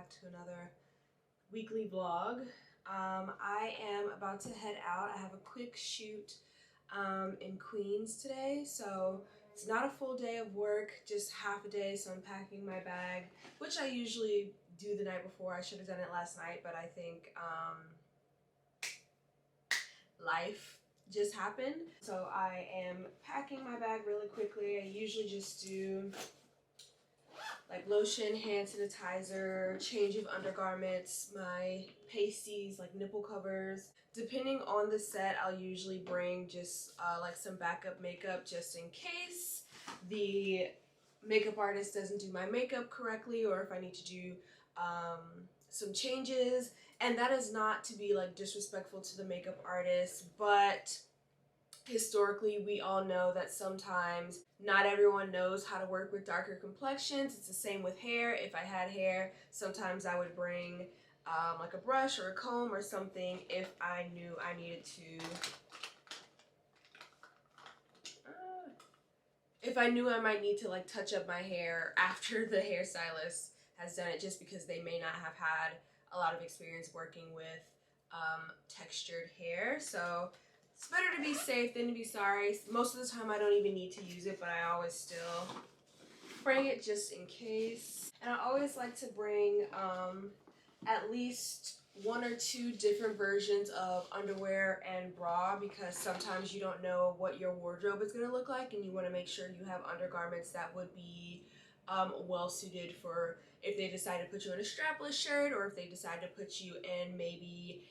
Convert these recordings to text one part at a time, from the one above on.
back to another weekly vlog. I am about to head out. I have a quick shoot in Queens today, so it's not a full day of work, just half a day, so I'm packing my bag, which I usually do the night before. I should have done it last night, but I think life just happened. So I am packing my bag really quickly. I usually just do like lotion, hand sanitizer, change of undergarments, my pasties, like nipple covers. Depending on the set, I'll usually bring just like some backup makeup just in case the makeup artist doesn't do my makeup correctly, or if I need to do some changes. And that is not to be like disrespectful to the makeup artist, but historically we all know that sometimes not everyone knows how to work with darker complexions. It's the same with hair. If I had hair, sometimes I would bring like a brush or a comb or something if I knew I needed to if I knew I might need to like touch up my hair after the hairstylist has done it, just because they may not have had a lot of experience working with textured hair. So it's better to be safe than to be sorry. Most of the time I don't even need to use it, but I always still bring it just in case. And I always like to bring at least 1 or 2 different versions of underwear and bra, because sometimes you don't know what your wardrobe is going to look like, and you want to make sure you have undergarments that would be well suited for if they decide to put you in a strapless shirt, or if they decide to put you in maybe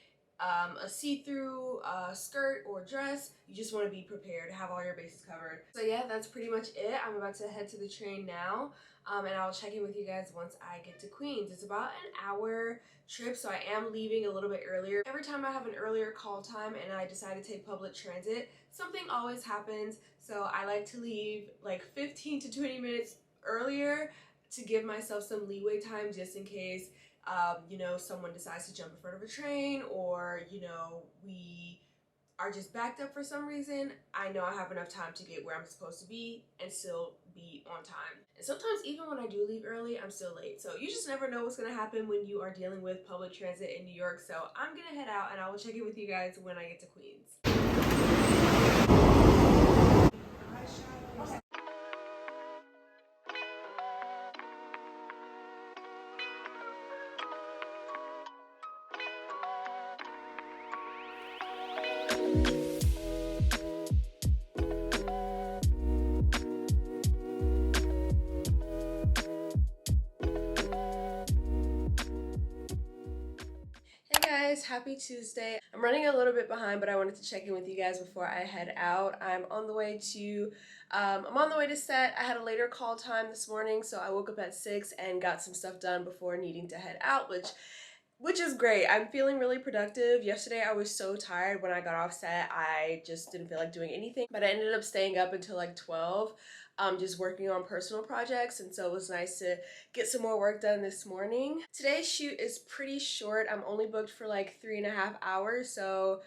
a see-through skirt or dress. You just want to be prepared to have all your bases covered. So yeah, that's pretty much it. I'm about to head to the train now, and I'll check in with you guys once I get to Queens. It's about an hour trip, so I am leaving a little bit earlier. Every time I have an earlier call time and I decide to take public transit, something always happens, so I like to leave like 15 to 20 minutes earlier to give myself some leeway time, just in case you know, someone decides to jump in front of a train, or you know, we are just backed up for some reason. I know I have enough time to get where I'm supposed to be and still be on time. And sometimes even when I do leave early, I'm still late. So you just never know what's gonna happen when you are dealing with public transit in New York. So I'm gonna head out and I will check in with you guys when I get to Queens. Happy Tuesday. I'm running a little bit behind, but I wanted to check in with you guys before I head out. I'm on the way to set. I had a later call time this morning, so I woke up at 6 and got some stuff done before needing to head out, which is great. I'm feeling really productive. Yesterday I was so tired when I got off set. I just didn't feel like doing anything, but I ended up staying up until like 12, just working on personal projects, and so it was nice to get some more work done this morning. Today's shoot is pretty short. I'm only booked for like 3.5 hours, so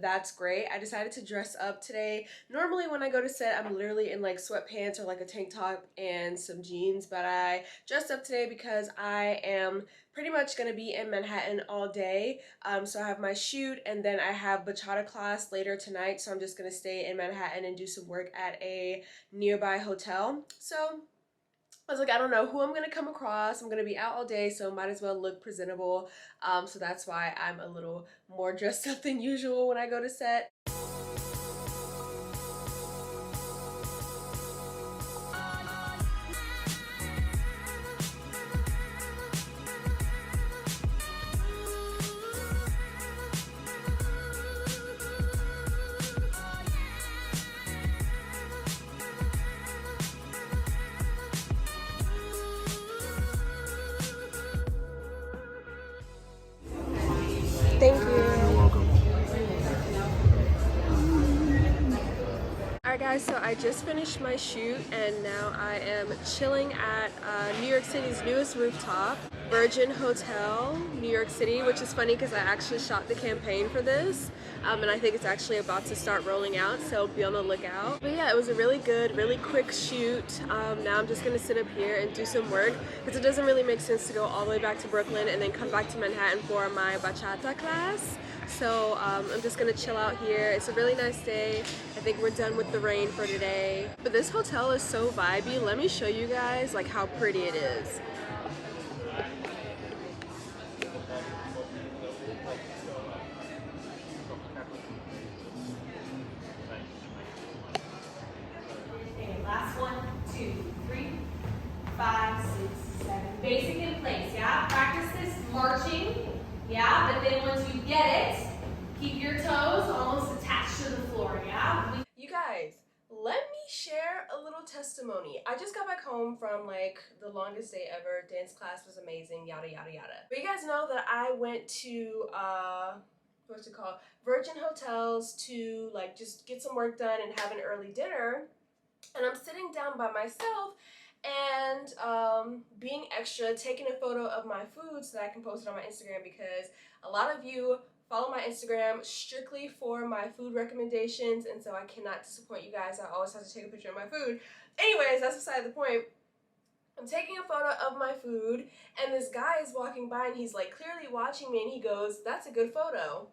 that's great. I decided to dress up today. Normally when I go to set, I'm literally in like sweatpants or like a tank top and some jeans, but I dressed up today because I am pretty much gonna be in Manhattan all day. So I have my shoot, and then I have bachata class later tonight, so I'm just gonna stay in Manhattan and do some work at a nearby hotel. So I was like, I don't know who I'm gonna come across. I'm gonna be out all day, so might as well look presentable. So that's why I'm a little more dressed up than usual when I go to set. Thank you. You're welcome. just finished my shoot and now I am chilling at New York City's newest rooftop, Virgin Hotel, New York City, which is funny because I actually shot the campaign for this and I think it's actually about to start rolling out, so be on the lookout. But yeah, it was a really good, really quick shoot. Now I'm just gonna sit up here and do some work because it doesn't really make sense to go all the way back to Brooklyn and then come back to Manhattan for my bachata class. So I'm just gonna chill out here. It's a really nice day. I think we're done with the rain for today. But this hotel is so vibey. Let me show you guys like how pretty it is. Okay, last 1, 2, 3, 5, 6, 7. Basic in place, yeah? Practice this marching, yeah? But then once you get it, keep your toes almost attached to the floor, yeah? You guys, let me share a little testimony. I just got back home from like the longest day ever. Dance class was amazing, yada yada yada. But you guys know that I went to what's it called? Virgin Hotels to like just get some work done and have an early dinner. And I'm sitting down by myself and being extra, taking a photo of my food so that I can post it on my Instagram because a lot of you follow my Instagram strictly for my food recommendations, and so I cannot disappoint you guys. I always have to take a picture of my food. Anyways, that's beside the point. I'm taking a photo of my food, and this guy is walking by, and he's like clearly watching me, and he goes, "That's a good photo."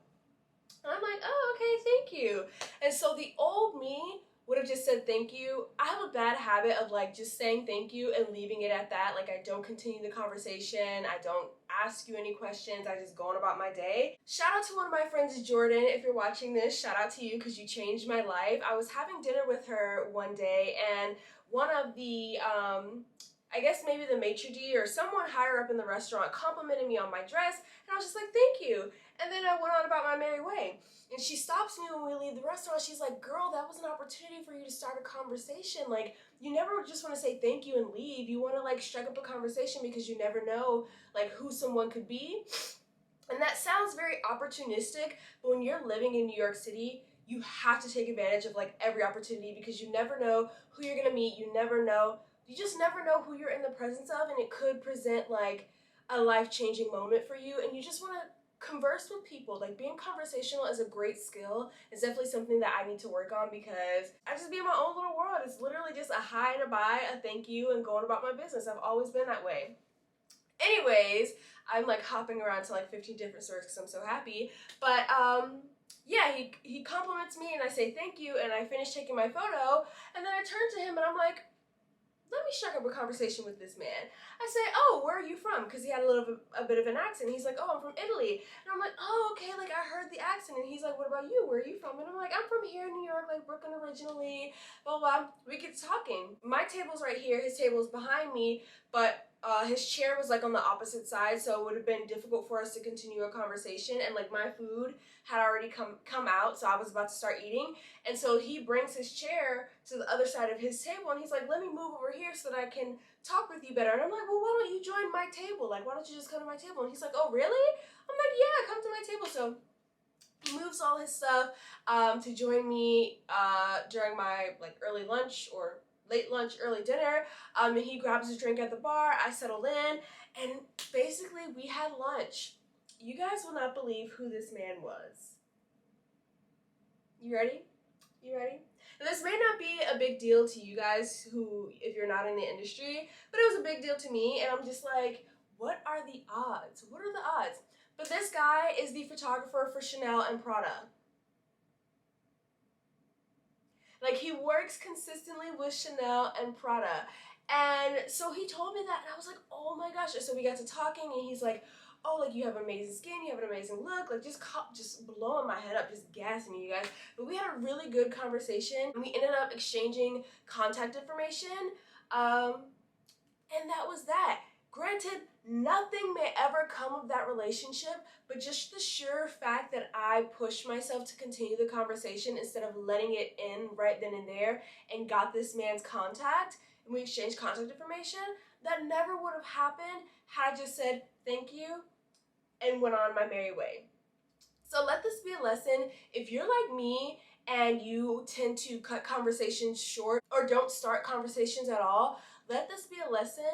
And I'm like, "Oh, okay, thank you." And so the old me would have just said thank you. I have a bad habit of like just saying thank you and leaving it at that. Like I don't continue the conversation. I don't ask you any questions. I just go on about my day. Shout out to one of my friends, Jordan. If you're watching this, shout out to you because you changed my life. I was having dinner with her one day and one of the, I guess maybe the maitre d' or someone higher up in the restaurant complimented me on my dress and I was just like, thank you. And then I went on about my merry way. And she stops me when we leave the restaurant. She's like, girl, that was an opportunity for you to start a conversation. Like, you never just want to say thank you and leave. You want to like strike up a conversation because you never know like who someone could be. And that sounds very opportunistic, but when you're living in New York City, you have to take advantage of like every opportunity because you never know who you're gonna meet. You just never know who you're in the presence of, and it could present like a life-changing moment for you, and you just want to converse with people. Like being conversational is a great skill. It's definitely something that I need to work on because I just be in my own little world. It's literally just a hi and a bye, a thank you, and going about my business. I've always been that way. Anyways, I'm like hopping around to like 15 different stores because I'm so happy. But yeah, he compliments me and I say thank you and I finish taking my photo and then I turn to him and I'm like, let me strike up a conversation with this man. I say, oh, where are you from? Because he had a bit of an accent. He's like, oh, I'm from Italy. And I'm like, oh, okay, like I heard the accent. And he's like, what about you? Where are you from? And I'm like, I'm from here in New York, like Brooklyn originally, blah, blah. We get talking. My table's right here. His table's behind me, but his chair was like on the opposite side, so it would have been difficult for us to continue a conversation. And like my food had already come out, so I was about to start eating. And so he brings his chair to the other side of his table and he's like, let me move over here so that I can talk with you better. And I'm like, well, why don't you join my table? Like, why don't you just come to my table? And he's like, oh, really? I'm like, yeah, come to my table. So he moves all his stuff to join me during my like early lunch or late lunch, early dinner. And he grabs his drink at the bar. I settled in and basically we had lunch. You guys will not believe who this man was. You ready? You ready? Now, this may not be a big deal to you guys who, if you're not in the industry, but it was a big deal to me, and I'm just like, what are the odds? What are the odds? But this guy is the photographer for Chanel and Prada. Like, he works consistently with Chanel and Prada. And so he told me that, and I was like, oh my gosh. And so we got to talking, and he's like, oh, like you have amazing skin, you have an amazing look, like just blowing my head up, just gassing me, you guys. But we had a really good conversation and we ended up exchanging contact information. And that was that. Granted, nothing may ever come of that relationship, but just the sheer fact that I pushed myself to continue the conversation instead of letting it end right then and there and got this man's contact and we exchanged contact information, that never would have happened had I just said thank you and went on my merry way. So let this be a lesson. If you're like me and you tend to cut conversations short or don't start conversations at all, let this be a lesson.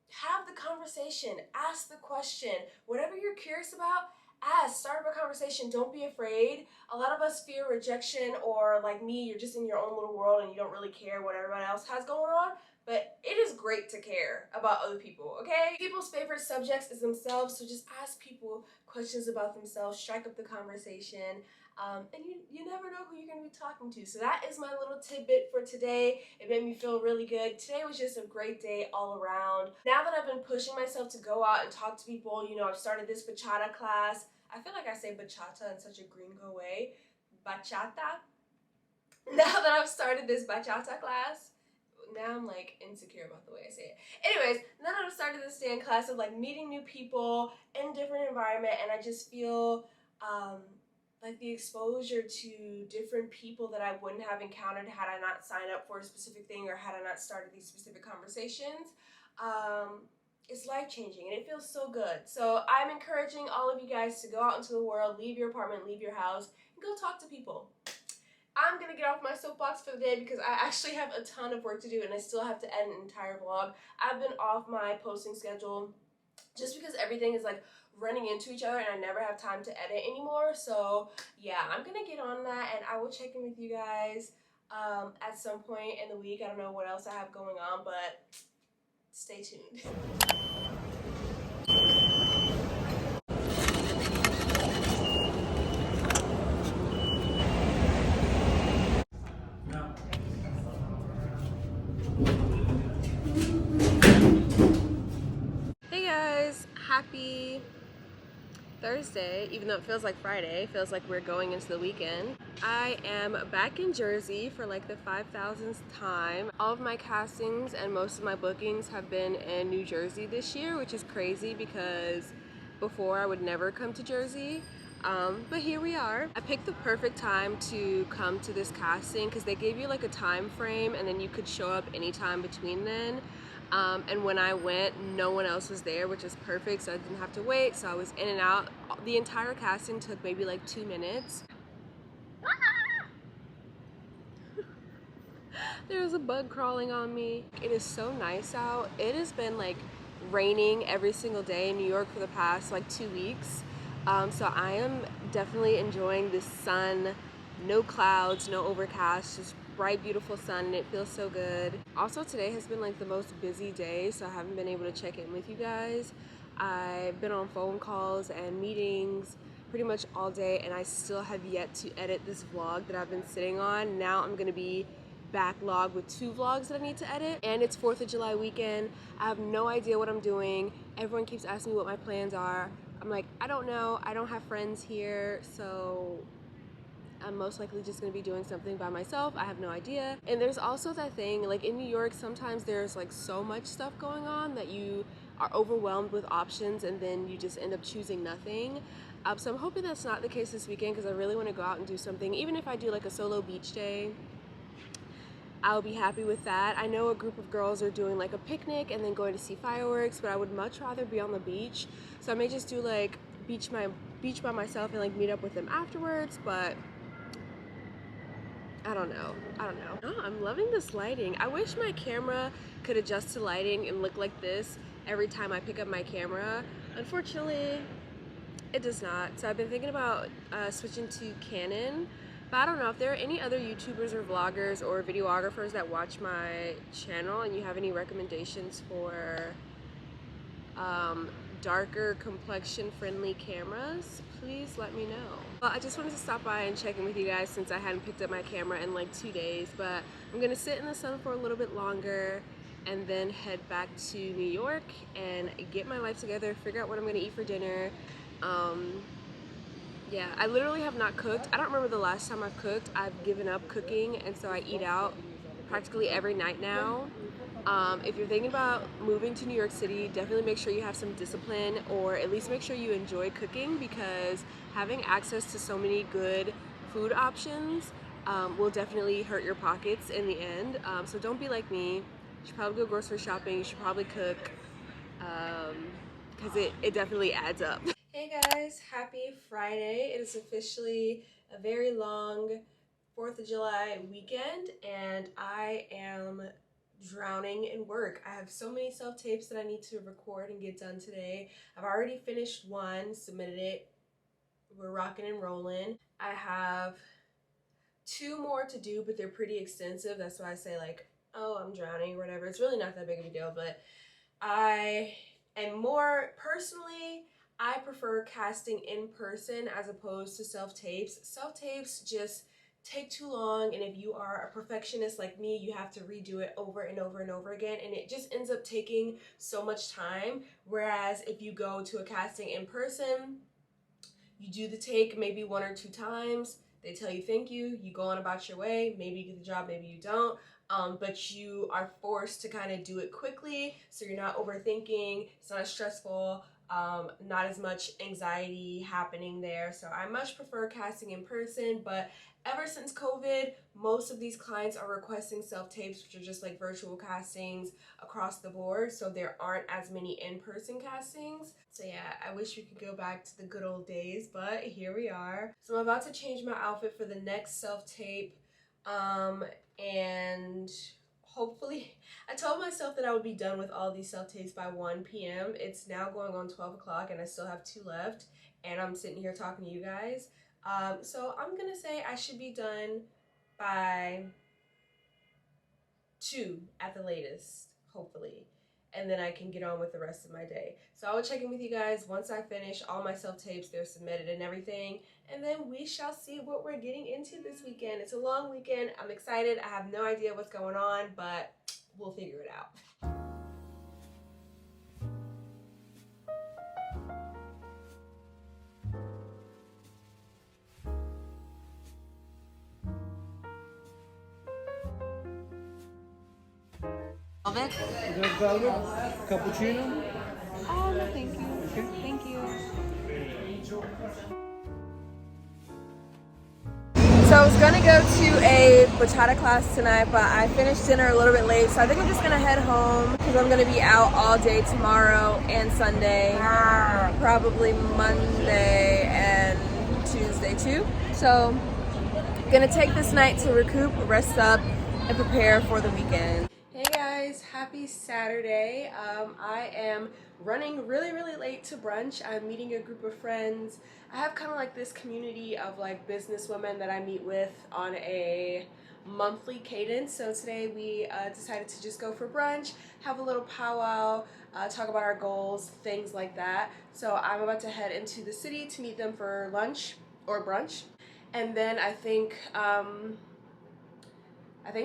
Have the conversation, ask the question, whatever you're curious about, ask, start up a conversation, don't be afraid. A lot of us fear rejection, or like me, you're just in your own little world and you don't really care what everybody else has going on. But it is great to care about other people, okay? People's favorite subjects is themselves, so just ask people questions about themselves, strike up the conversation, and you never know who you're going to be talking to. So that is my little tidbit for today. It made me feel really good. Today was just a great day all around. Now that I've been pushing myself to go out and talk to people, you know, I've started this bachata class. I feel like I say bachata in such a gringo way. Bachata. Now that I've started this bachata class, now I'm like insecure about the way I say it. Anyways, now that I've started this stand class of like meeting new people in a different environment, and I just feel like the exposure to different people that I wouldn't have encountered had I not signed up for a specific thing or had I not started these specific conversations. It's life-changing and it feels so good. So I'm encouraging all of you guys to go out into the world, leave your apartment, leave your house, and go talk to people. I'm gonna get off my soapbox for the day because I actually have a ton of work to do and I still have to edit an entire vlog. I've been off my posting schedule just because everything is like running into each other and I never have time to edit anymore. So yeah, I'm gonna get on that and I will check in with you guys at some point in the week. I don't know what else I have going on, but stay tuned. Hey guys, happy Thursday, even though it feels like Friday, it feels like we're going into the weekend. I am back in Jersey for like the 5,000th time. All of my castings and most of my bookings have been in New Jersey this year, which is crazy because before I would never come to Jersey. But here we are. I picked the perfect time to come to this casting because they gave you like a time frame and then you could show up anytime between then. And when I went, no one else was there, which is perfect, so I didn't have to wait, so I was in and out. The entire casting took maybe like 2 minutes. There was a bug crawling on me. It is so nice out. It has been like raining every single day in New York for the past like 2 weeks. So I am definitely enjoying the sun, no clouds, no overcast, just bright, beautiful sun, and it feels so good. Also, today has been like the most busy day, so I haven't been able to check in with you guys. I've been on phone calls and meetings pretty much all day, and I still have yet to edit this vlog that I've been sitting on. Now I'm gonna be backlogged with 2 vlogs that I need to edit, and it's 4th of July weekend. I have no idea what I'm doing. Everyone keeps asking me what my plans are. I'm like, I don't know. I don't have friends here, so I'm most likely just gonna be doing something by myself. I have no idea. And there's also that thing, like in New York, sometimes there's like so much stuff going on that you are overwhelmed with options and then you just end up choosing nothing. So I'm hoping that's not the case this weekend because I really want to go out and do something. Even if I do like a solo beach day, I'll be happy with that. I know a group of girls are doing like a picnic and then going to see fireworks, but I would much rather be on the beach. So I may just do like beach by myself and like meet up with them afterwards, but I don't know. Oh, I'm loving this lighting. I wish my camera could adjust to lighting and look like this every time I pick up my camera. Unfortunately, it does not. So I've been thinking about switching to Canon. But I don't know if there are any other YouTubers or vloggers or videographers that watch my channel and you have any recommendations for darker complexion friendly cameras, please let me know. Well, I just wanted to stop by and check in with you guys since I hadn't picked up my camera in like 2 days, but I'm gonna sit in the sun for a little bit longer and then head back to New York and get my life together, figure out what I'm gonna eat for dinner. Yeah, I literally have not cooked. I don't remember the last time I've cooked. I've given up cooking, and so I eat out practically every night now. If you're thinking about moving to New York City, definitely make sure you have some discipline, or at least make sure you enjoy cooking, because having access to so many good food options will definitely hurt your pockets in the end. So don't be like me. You should probably go grocery shopping. You should probably cook, because it definitely adds up. Hey guys, happy Friday. It is officially a very long 4th of July weekend, and I am drowning in work. I have so many self-tapes that I need to record and get done today. I've already finished one, submitted it. We're rocking and rolling. I have 2 more to do, but they're pretty extensive. That's why I say like, oh, I'm drowning or whatever. It's really not that big of a deal, but I am more personally, I prefer casting in person as opposed to self-tapes. Self-tapes just take too long, and if you are a perfectionist like me, you have to redo it over and over and over again, and it just ends up taking so much time. Whereas if you go to a casting in person, you do the take maybe 1 or 2 times, they tell you thank you, you go on about your way, maybe you get the job, maybe you don't, but you are forced to kind of do it quickly, so you're not overthinking, it's not as stressful, not as much anxiety happening there. So I much prefer casting in person, but ever since COVID, most of these clients are requesting self-tapes, which are just like virtual castings across the board, so there aren't as many in-person castings. So yeah, I wish we could go back to the good old days, but here we are. So I'm about to change my outfit for the next self-tape, and hopefully, I told myself that I would be done with all these self-tapes by 1 p.m. It's now going on 12 o'clock and I still have 2 left, and I'm sitting here talking to you guys. So I'm gonna say I should be done by 2 at the latest, hopefully. And then I can get on with the rest of my day. So I will check in with you guys once I finish all my self-tapes, they're submitted and everything. And then we shall see what we're getting into this weekend. It's a long weekend. I'm excited. I have no idea what's going on, but we'll figure it out. Velvet? Red velvet, cappuccino. Oh, no, thank you. Okay. Thank you. So I was gonna go to a bachata class tonight, but I finished dinner a little bit late, so I think I'm just gonna head home because I'm gonna be out all day tomorrow and Sunday, probably Monday and Tuesday too. So I'm gonna take this night to recoup, rest up, and prepare for the weekend. Hey guys, happy Saturday. I am running really late to brunch. I'm meeting a group of friends. I have kind of like this community of like business women that I meet with on a monthly cadence. So today we decided to just go for brunch, have a little powwow, talk about our goals, things like that. So I'm about to head into the city to meet them for lunch or brunch. And then I think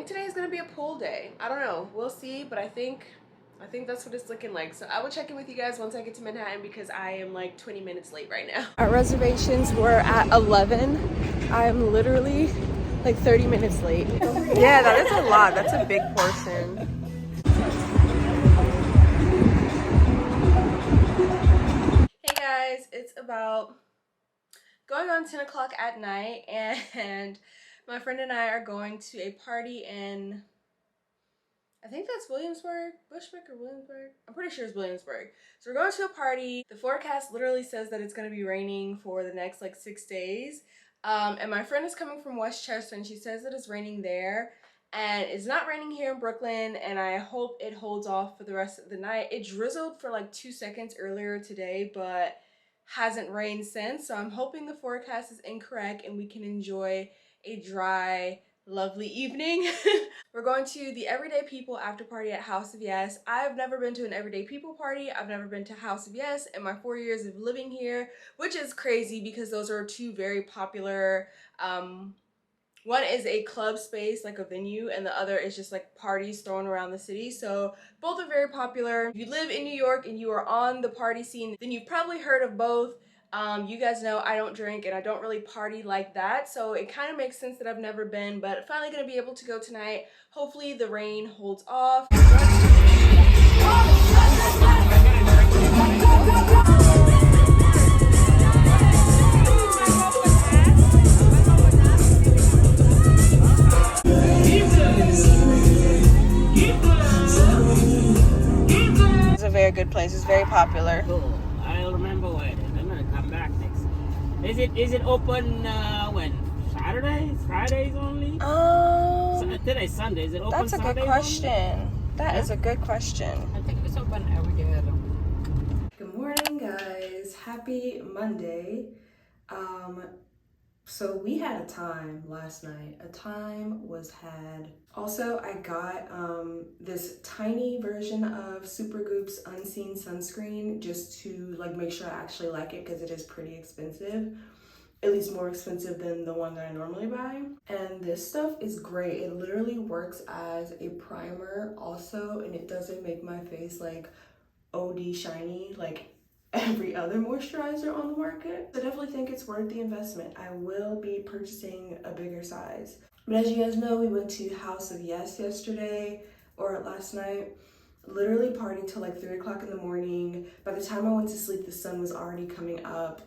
today is gonna be a pool day. I don't know, we'll see, but I think that's what it's looking like. So I will check in with you guys once I get to Manhattan because I am like 20 minutes late right now. Our reservations were at 11. I am literally like 30 minutes late. Yeah, that is a lot. That's a big portion. Hey guys, it's about going on 10 o'clock at night, and my friend and I are going to a party in, I think that's Williamsburg, Bushwick or Williamsburg? I'm pretty sure it's Williamsburg. So we're going to a party. The forecast literally says that it's going to be raining for the next like 6 days. And my friend is coming from Westchester and she says that it's raining there. And it's not raining here in Brooklyn, and I hope it holds off for the rest of the night. It drizzled for like 2 seconds earlier today, but hasn't rained since. So I'm hoping the forecast is incorrect and we can enjoy a dry, lovely evening. We're going to the Everyday People after party at House of Yes. I've never been to an Everyday People party. I've never been to House of Yes in my 4 years of living here, which is crazy because those are 2 very popular, one is a club space, like a venue, and the other is just like parties thrown around the city. So both are very popular. If you live in New York and you are on the party scene, then you've probably heard of both. You guys know I don't drink and I don't really party like that, so it kind of makes sense that I've never been, but finally gonna be able to go tonight. Hopefully the rain holds off. It's a very good place. It's very popular. Cool. I'll remember when. I'm gonna come back next. Is it open when? Saturday? Saturdays, Fridays only? Today's Sunday. Is it open That's a Sundays good question. only? That is a good question. I think it's open every day. Good morning, guys. Happy Monday. So we had a time last night. A time was had. Also, I got this tiny version of Supergoop's Unseen Sunscreen just to like make sure I actually like it because it is pretty expensive. At least more expensive than the one that I normally buy. And this stuff is great. It literally works as a primer also, and it doesn't make my face like OD shiny like every other moisturizer on the market. I definitely think it's worth the investment. I will be purchasing a bigger size. But as you guys know, we went to House of Yes yesterday, or last night. Literally partied till like 3 o'clock in the morning. By the time I went to sleep, the sun was already coming up.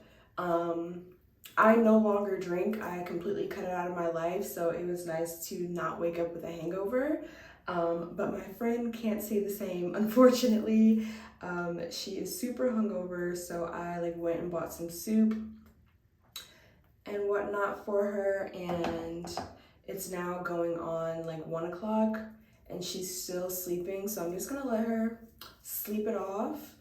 I no longer drink. I completely cut it out of my life, so it was nice to not wake up with a hangover. But my friend can't say the same, unfortunately. She is super hungover, so I like went and bought some soup and whatnot for her, and it's now going on like 1 o'clock and she's still sleeping, so I'm just gonna let her sleep it off.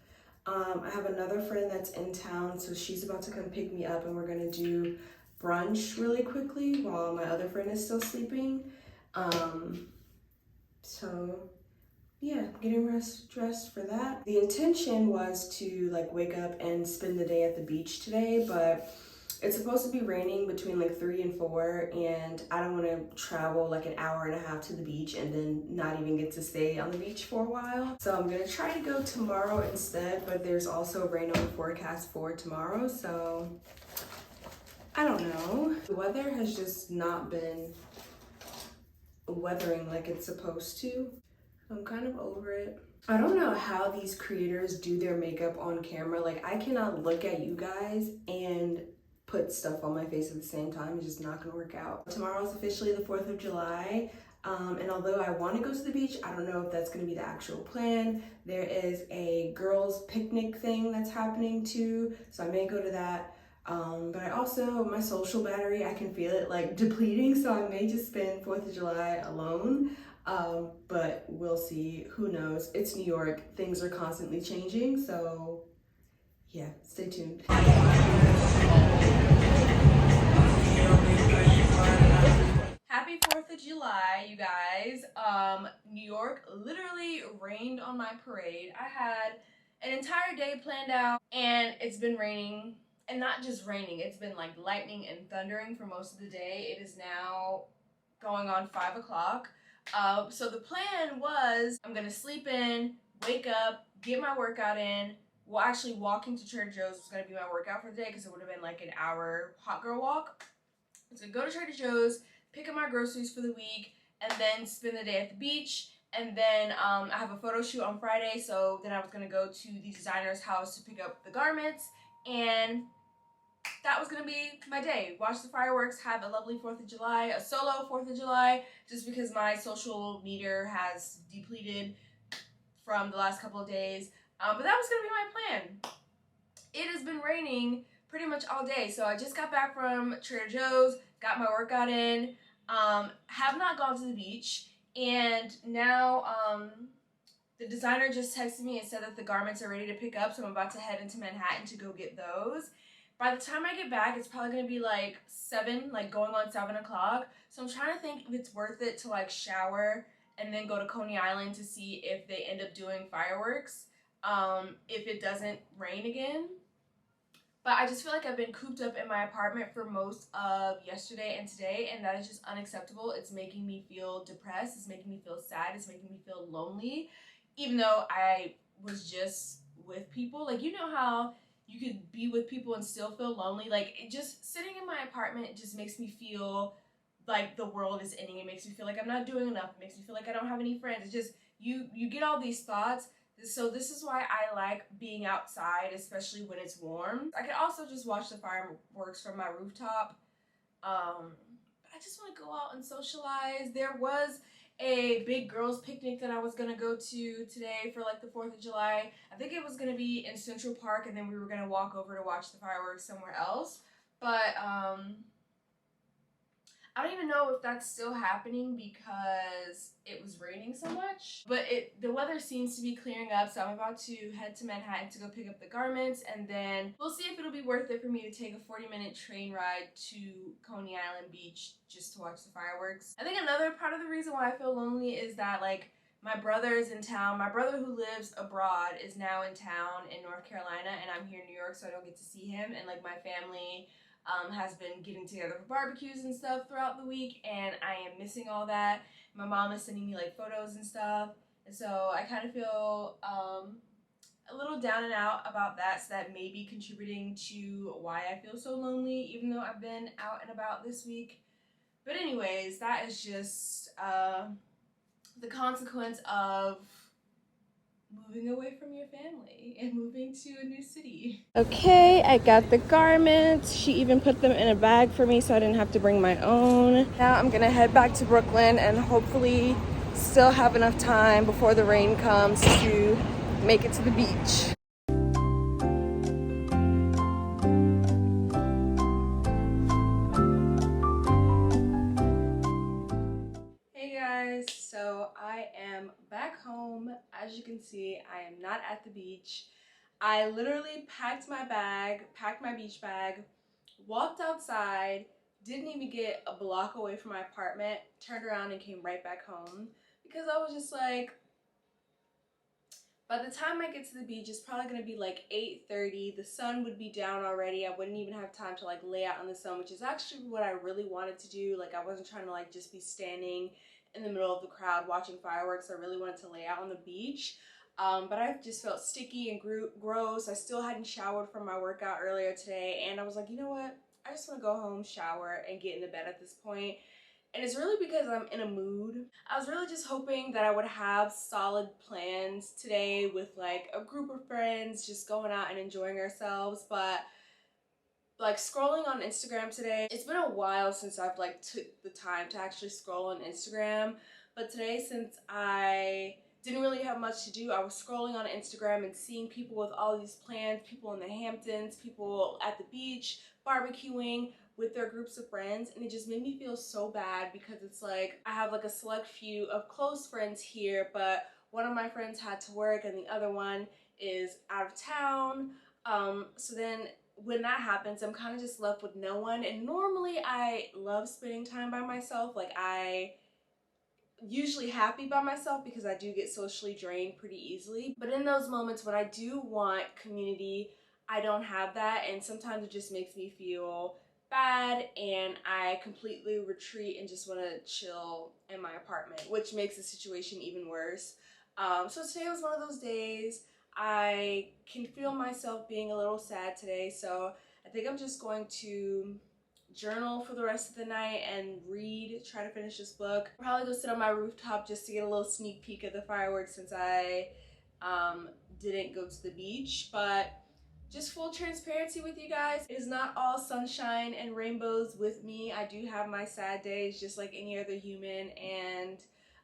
I have another friend that's in town, so she's about to come pick me up and we're gonna do brunch really quickly while my other friend is still sleeping. So yeah, getting dressed for that. The intention was to like wake up and spend the day at the beach today, but it's supposed to be raining between like 3 and 4, and I don't want to travel like an hour and a half to the beach and then not even get to stay on the beach for a while. So I'm gonna try to go tomorrow instead, but there's also rain on the forecast for tomorrow, so I don't know. The weather has just not been weathering like it's supposed to. I'm kind of over it. I don't know how these creators do their makeup on camera. Like, I cannot look at you guys and put stuff on my face at the same time. It's just not gonna work out. Tomorrow is officially the 4th of July. And although I want to go to the beach, I don't know if that's going to be the actual plan. There is a girls picnic thing that's happening too, so I may go to that. But I also, my social battery, I can feel it like depleting, so I may just spend 4th of July alone. But we'll see, who knows. It's New York, things are constantly changing, so yeah, stay tuned. Happy 4th of July, you guys. New York literally rained on my parade. I had an entire day planned out and it's been raining, and not just raining, it's been like lightning and thundering for most of the day. It is now going on 5 o'clock. So the plan was I'm gonna sleep in, wake up, get my workout in. Well, actually walking to Trader Joe's was gonna be my workout for the day because it would have been like an hour hot girl walk. I was gonna go to Trader Joe's, pick up my groceries for the week, and then spend the day at the beach. And then I have a photo shoot on Friday, so then I was gonna go to the designer's house to pick up the garments, and that was gonna be my day. Watch the fireworks, have a lovely 4th of July, a solo 4th of July, just because my social meter has depleted from the last couple of days. But that was gonna be my plan. It has been raining pretty much all day, so I just got back from Trader Joe's, got my workout in, have not gone to the beach, and now the designer just texted me and said that the garments are ready to pick up, so I'm about to head into Manhattan to go get those. By the time I get back, it's probably gonna be like 7, like going on 7 o'clock. So I'm trying to think if it's worth it to like shower and then go to Coney Island to see if they end up doing fireworks, if it doesn't rain again. But I just feel like I've been cooped up in my apartment for most of yesterday and today, and that is just unacceptable. It's making me feel depressed, it's making me feel sad, it's making me feel lonely, even though I was just with people. Like, you know how you could be with people and still feel lonely? Like, it just sitting in my apartment just makes me feel like the world is ending. It makes me feel like I'm not doing enough. It makes me feel like I don't have any friends. It's just, you get all these thoughts. So this is why I like being outside, especially when it's warm. I could also just watch the fireworks from my rooftop. I just want to go out and socialize. There was a big girls picnic that I was gonna go to today for like the 4th of July. I think it was gonna be in Central Park, and then we were gonna walk over to watch the fireworks somewhere else. But I don't even know if that's still happening because it was raining so much, but the weather seems to be clearing up, so I'm about to head to Manhattan to go pick up the garments, and then we'll see if it'll be worth it for me to take a 40-minute train ride to Coney Island Beach just to watch the fireworks. I think another part of the reason why I feel lonely is that, like, my brother is in town. My brother who lives abroad is now in town in North Carolina, and I'm here in New York, so I don't get to see him, and like my family has been getting together for barbecues and stuff throughout the week, and I am missing all that. My mom is sending me like photos and stuff, and so I kind of feel a little down and out about that, so that may be contributing to why I feel so lonely, even though I've been out and about this week. But anyways, that is just the consequence of moving away from your family and moving to a new city. Okay, I got the garments. She even put them in a bag for me so I didn't have to bring my own. Now I'm gonna head back to Brooklyn and hopefully still have enough time before the rain comes to make it to the beach. Hey guys, so I am back home. As you can see, I am not at the beach. I literally packed my beach bag, walked outside, didn't even get a block away from my apartment, turned around and came right back home because I was just like, by the time I get to the beach, it's probably gonna be like 8:30. The sun would be down already. I wouldn't even have time to like lay out in the sun, which is actually what I really wanted to do. Like, I wasn't trying to like just be standing in the middle of the crowd watching fireworks. I really wanted to lay out on the beach. But I just felt sticky and gross. I still hadn't showered from my workout earlier today, and I was like, you know what? I just want to go home, shower, and get into bed at this point. And it's really because I'm in a mood. I was really just hoping that I would have solid plans today with like a group of friends just going out and enjoying ourselves, but like scrolling on Instagram today, it's been a while since I've like took the time to actually scroll on Instagram, but today, since I didn't really have much to do, I was scrolling on Instagram and seeing people with all these plans, people in the Hamptons, people at the beach, barbecuing with their groups of friends, and it just made me feel so bad because it's like I have like a select few of close friends here, but one of my friends had to work and the other one is out of town. So then when that happens, I'm kind of just left with no one. And normally I love spending time by myself. Like, I usually happy by myself because I do get socially drained pretty easily. But in those moments when I do want community, I don't have that, and sometimes it just makes me feel bad, and I completely retreat and just want to chill in my apartment, which makes the situation even worse. So today was one of those days. I can feel myself being a little sad today, so I think I'm just going to journal for the rest of the night and read, try to finish this book. I'll probably go sit on my rooftop just to get a little sneak peek at the fireworks since I didn't go to the beach. But just full transparency with you guys, it is not all sunshine and rainbows with me. I do have my sad days just like any other human, and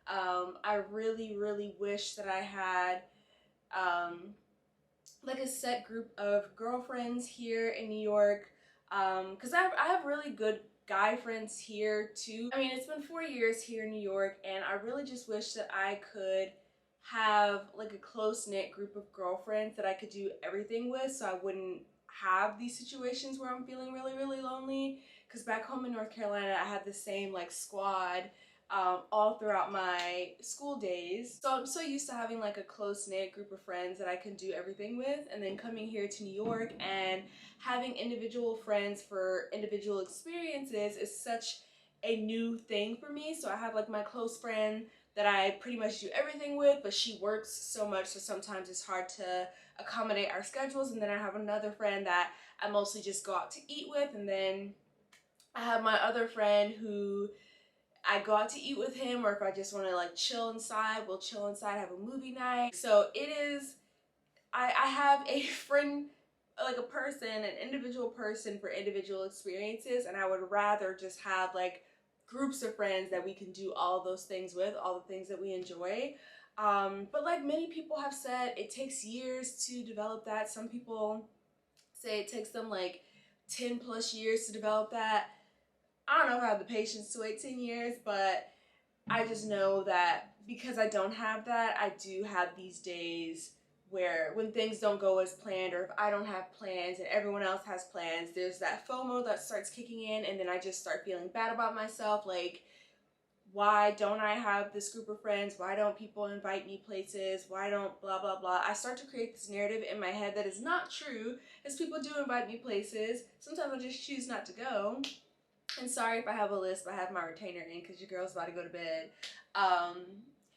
I really wish that I had like a set group of girlfriends here in New York, because I have really good guy friends here too. I mean, it's been 4 years here in New York, and I really just wish that I could have like a close-knit group of girlfriends that I could do everything with, so I wouldn't have these situations where I'm feeling really lonely. Because back home in North Carolina, I had the same like squad all throughout my school days. So I'm so used to having like a close-knit group of friends that I can do everything with, and then coming here to New York and having individual friends for individual experiences is such a new thing for me. So I have like my close friend that I pretty much do everything with, but she works so much, so sometimes it's hard to accommodate our schedules. And then I have another friend that I mostly just go out to eat with, and then I have my other friend who I go out to eat with him, or if I just want to like chill inside, we'll chill inside, have a movie night. So it is, I have a friend, like a person, an individual person for individual experiences, and I would rather just have like groups of friends that we can do all those things with, all the things that we enjoy. But like many people have said, it takes years to develop that. Some people say it takes them like 10+ years to develop that. I don't know if I have the patience to wait 10 years, but I just know that because I don't have that, I do have these days where when things don't go as planned, or if I don't have plans and everyone else has plans, there's that FOMO that starts kicking in, and then I just start feeling bad about myself, like, why don't I have this group of friends? Why don't people invite me places? Why don't blah, blah, blah? I start to create this narrative in my head that is not true, as people do invite me places. Sometimes I just choose not to go. And sorry if I have a list, but I have my retainer in because your girl's about to go to bed.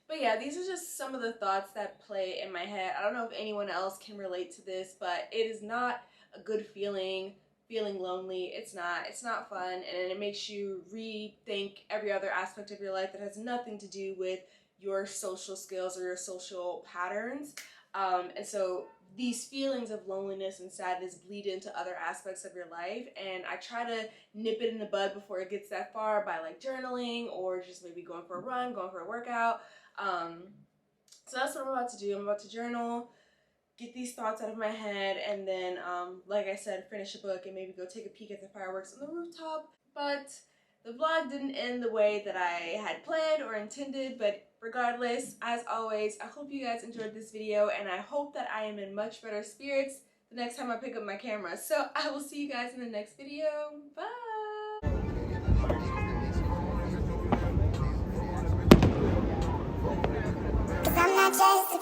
But yeah, these are just some of the thoughts that play in my head. I don't know if anyone else can relate to this, but it is not a good feeling lonely. It's not fun, and it makes you rethink every other aspect of your life that has nothing to do with your social skills or your social patterns. And so these feelings of loneliness and sadness bleed into other aspects of your life, and I try to nip it in the bud before it gets that far by like journaling or just maybe going for a run, going for a workout. So that's what I'm about to do. I'm about to journal, get these thoughts out of my head, and then, like I said, finish a book and maybe go take a peek at the fireworks on the rooftop. But the vlog didn't end the way that I had planned or intended, but regardless, as always, I hope you guys enjoyed this video, and I hope that I am in much better spirits the next time I pick up my camera. So I will see you guys in the next video. Bye! I'm not just